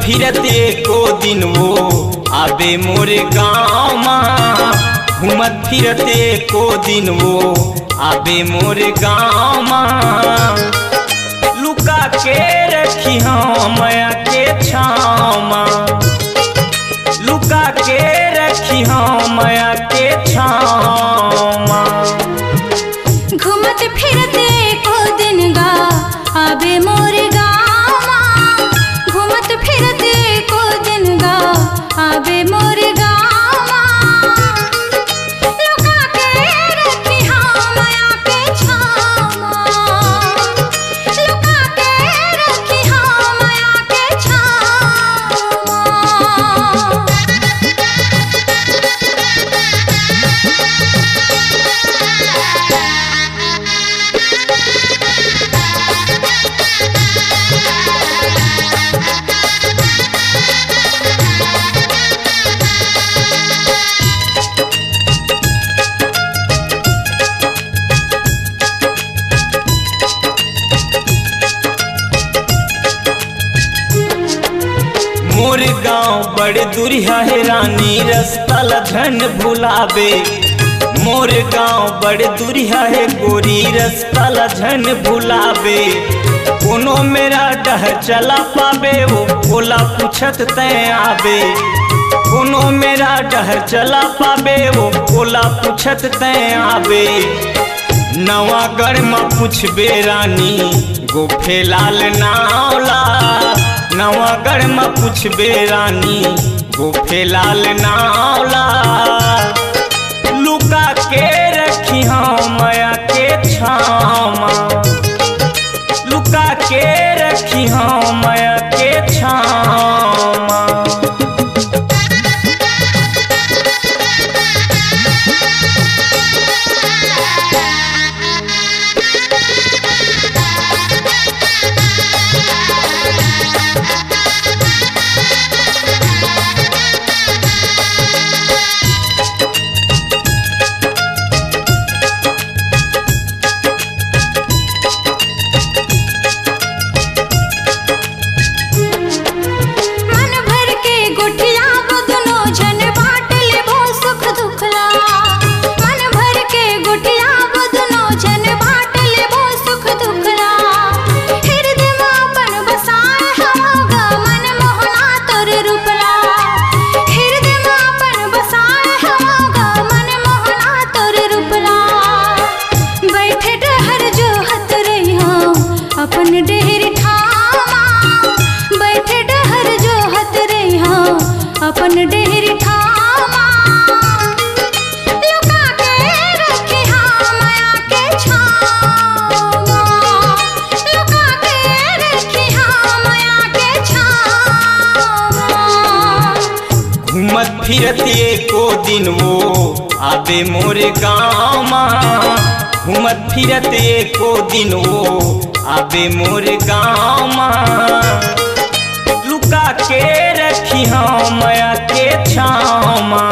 फिरत एको दिन वो आबे मोरे गाँव माँ। घूमत फिरत एको दिन वो आबे मोरे गाँव माँ। लुका के रखी हम माया के छाँव माँ। लुका के रखी हम माया के छाँव माँ। घूमत फिरत एको दिन गा आबे मोरे गाँव माँ। घूमत फिरत एको दिन गा आबे मोरे गाँव माँ। लुका के रखी हम माया के छाँव माँ। लुका के रखी हम माया के छाँव माँ। मोर गाँव बड़े दुरिया है रानी रास्ता लधन भुलावे। मोर गाँव बड़े दुरिया है गोरी रास्ता लधन भुलावे। कोनो मेरा डह चला पावे वो बोला पूछत तय आवे। कोनो मेरा डह चला पावे वो बोला पूछत तय आवे। नवागढ़ में पूछबे रानी गोफे लाल नावला। नवागढ़ में पूछबे रानी गोफे लाल नावला। लुका के रखी हम माया के छाँव माँ। लुका के रखी हम माया के छाँव माँ। मन भर के गुठिया बदनो जन बाँट लेबो सुख दुखला। मन भर के गुठिया बदनो जन बाँट लेबो सुख दुखला। हृदय में अपन बसाए हवा मन मोहना तोर रूपला। हृदय में अपन बसाए हवा मन मोहना तोर रूपला। बैठे डहर जो हत रही हम अपन डेहरी ठामा। बैठे डहर जो हत रही हम अपन डेहरी ठामा। लुका के रखी हम माया के छाँव माँ। लुका के रखी हम माया के छाँव माँ। घूमत फिरत एको दिन वो आबे मोरे गाँव माँ। घूमत फिरत एको दिन वो आबे मोरे गाँव माँ। लुका के रखी हम माया के छाँव माँ।